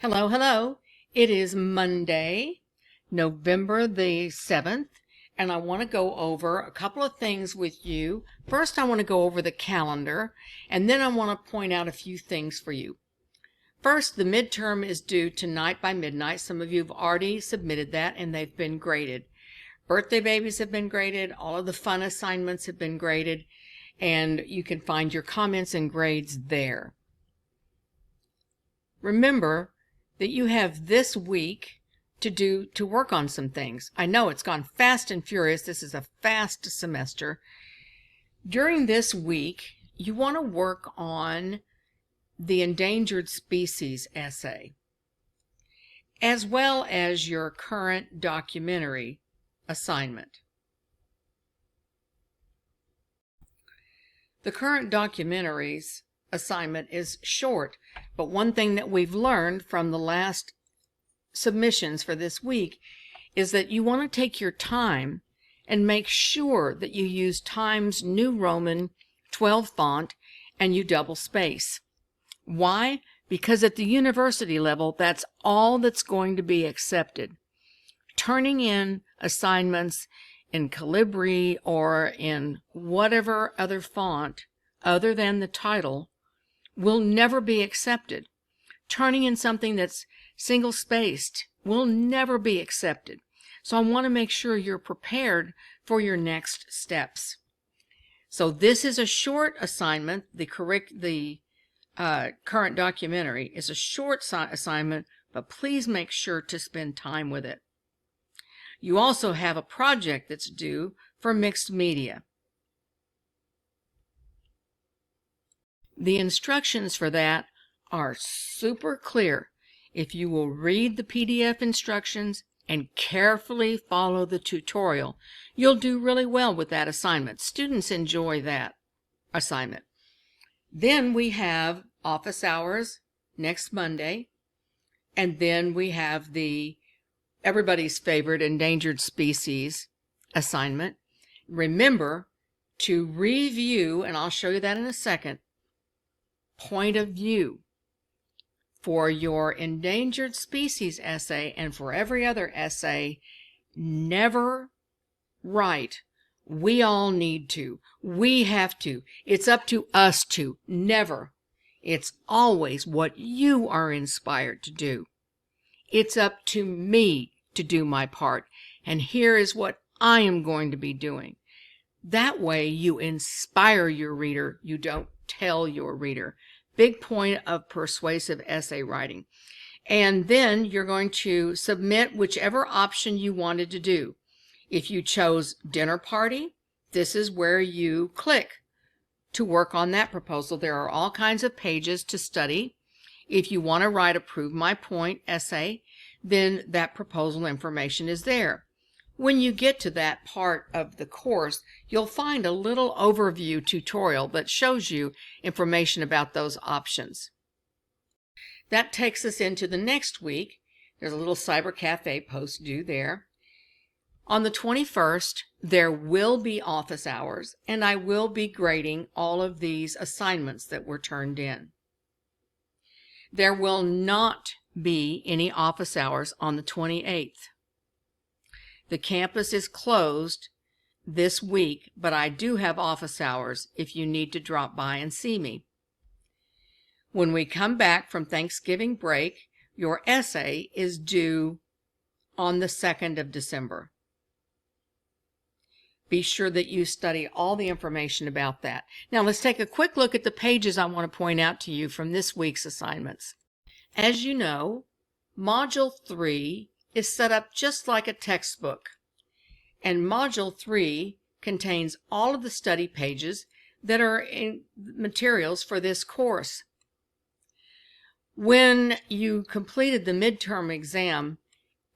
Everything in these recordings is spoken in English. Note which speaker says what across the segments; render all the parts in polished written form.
Speaker 1: Hello, hello. It is Monday, November the 7th, and I want to go over a couple of things with you. First, I want to go over the calendar, and then I want to point out a few things for you. First, the midterm is due tonight by midnight. Some of you have already submitted that, and they've been graded. Birthday babies have been graded. All of the fun assignments have been graded, and you can find your comments and grades there. Remember that you have this week to work on some things. I know it's gone fast and furious. This is a fast semester. During this week, you want to work on the endangered species essay, as well as your current documentary assignment. The current documentaries assignment is short, but one thing that we've learned from the last submissions for this week is that you want to take your time and make sure that you use Times New Roman 12 font and you double space. Why? Because at the university level, that's all that's going to be accepted. Turning in assignments in Calibri or in whatever other font other than the title will never be accepted. Turning in something that's single-spaced will never be accepted. So I want to make sure you're prepared for your next steps. So this is a short assignment. The current documentary is a short assignment, but please make sure to spend time with it. You also have a project that's due for mixed media. The instructions for that are super clear. If you will read the PDF instructions and carefully follow the tutorial, you'll do really well with that assignment. Students enjoy that assignment. Then we have office hours next Monday, and then we have the everybody's favorite endangered species assignment. Remember to review, and I'll show you that in a second, point of view for your endangered species essay, and for every other essay. Never write "we all need to," "we have to," "it's up to us to." Never. It's always what you are inspired to do. It's up to me to do my part, and here is what I am going to be doing. That way you inspire your reader. You don't tell your reader. Big point of persuasive essay writing. And then you're going to submit whichever option you wanted to do. If you chose dinner party, this is where you click to work on that proposal. There are all kinds of pages to study. If you want to write a prove my point essay, then that proposal information is there. When you get to that part of the course, you'll find a little overview tutorial that shows you information about those options. That takes us into the next week. There's a little Cyber Cafe post due there. On the 21st, there will be office hours, and I will be grading all of these assignments that were turned in. There will not be any office hours on the 28th. The campus is closed this week, but I do have office hours if you need to drop by and see me. When we come back from Thanksgiving break, your essay is due on the 2nd of December. Be sure that you study all the information about that. Now let's take a quick look at the pages I want to point out to you from this week's assignments. As you know, Module 3 is set up just like a textbook, and Module 3 contains all of the study pages that are in materials for this course. When you completed the midterm exam,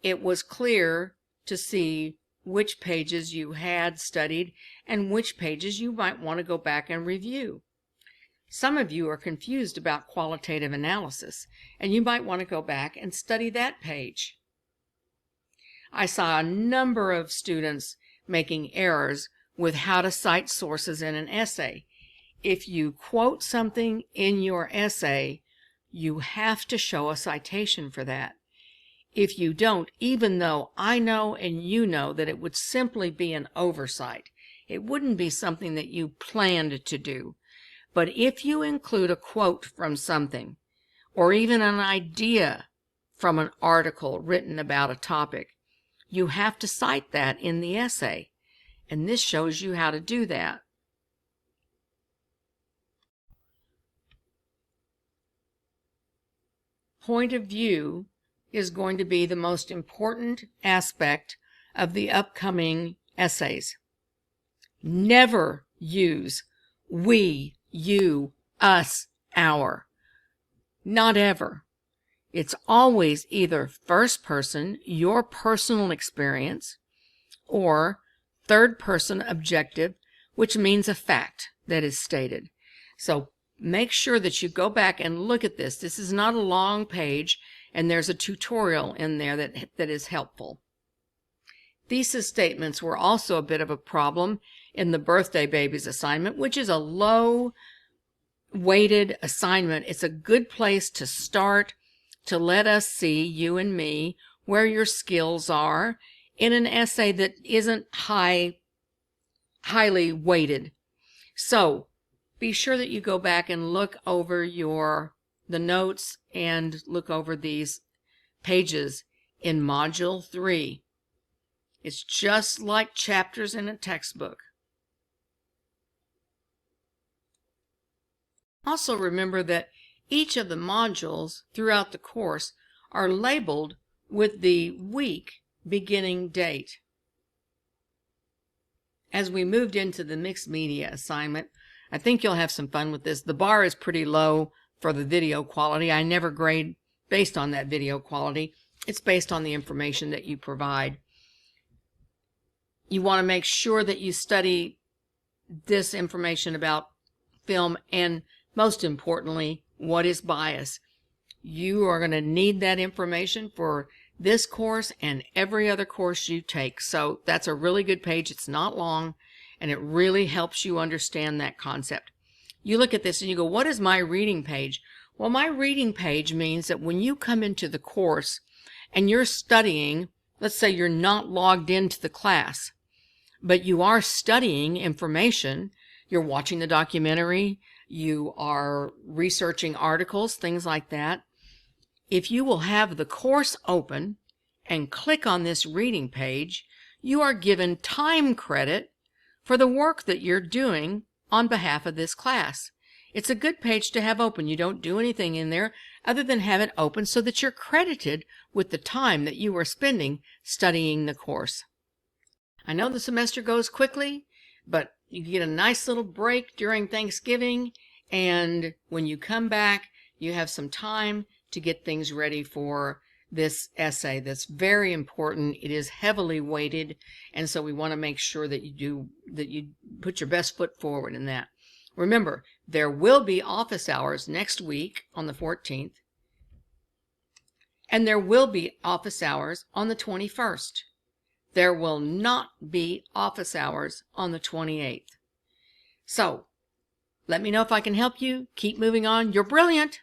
Speaker 1: it was clear to see which pages you had studied and which pages you might want to go back and review. Some of you are confused about qualitative analysis, and you might want to go back and study that page. I saw a number of students making errors with how to cite sources in an essay. If you quote something in your essay, you have to show a citation for that. If you don't, even though I know and you know that it would simply be an oversight, it wouldn't be something that you planned to do. But if you include a quote from something, or even an idea from an article written about a topic, you have to cite that in the essay. And this shows you how to do that. Point of view is going to be the most important aspect of the upcoming essays. Never use we, you, us, our. Not ever. It's always either first person, your personal experience, or third person objective, which means a fact that is stated. So make sure that you go back and look at this. This is not a long page, and there's a tutorial in there that is helpful. Thesis statements were also a bit of a problem in the birthday babies assignment, which is a low weighted assignment. It's a good place to start to let us see, you and me, where your skills are in an essay that isn't highly weighted. So be sure that you go back and look over the notes and look over these pages in Module 3. It's just like chapters in a textbook. Also remember that each of the modules throughout the course are labeled with the week beginning date. As we moved into the mixed media assignment, I think you'll have some fun with this. The bar is pretty low for the video quality. I never grade based on that video quality. It's based on the information that you provide. You want to make sure that you study this information about film, and most importantly, what is bias. You are going to need that information for this course and every other course you take. So that's a really good page. It's not long, and it really helps you understand that concept. You look at this and you go, what is my reading page? Well, my reading page means that when you come into the course and you're studying, let's say you're not logged into the class, but you are studying information, you're watching the documentary, you are researching articles, things like that. If you will have the course open and click on this reading page, you are given time credit for the work that you're doing on behalf of this class. It's a good page to have open. You don't do anything in there other than have it open so that you're credited with the time that you are spending studying the course. I know the semester goes quickly, but you get a nice little break during Thanksgiving, and when you come back, you have some time to get things ready for this essay that's very important. It is heavily weighted, and so we want to make sure that you put your best foot forward in that. Remember, there will be office hours next week on the 14th, and there will be office hours on the 21st. There will not be office hours on the 28th. So, let me know if I can help you. Keep moving on. You're brilliant.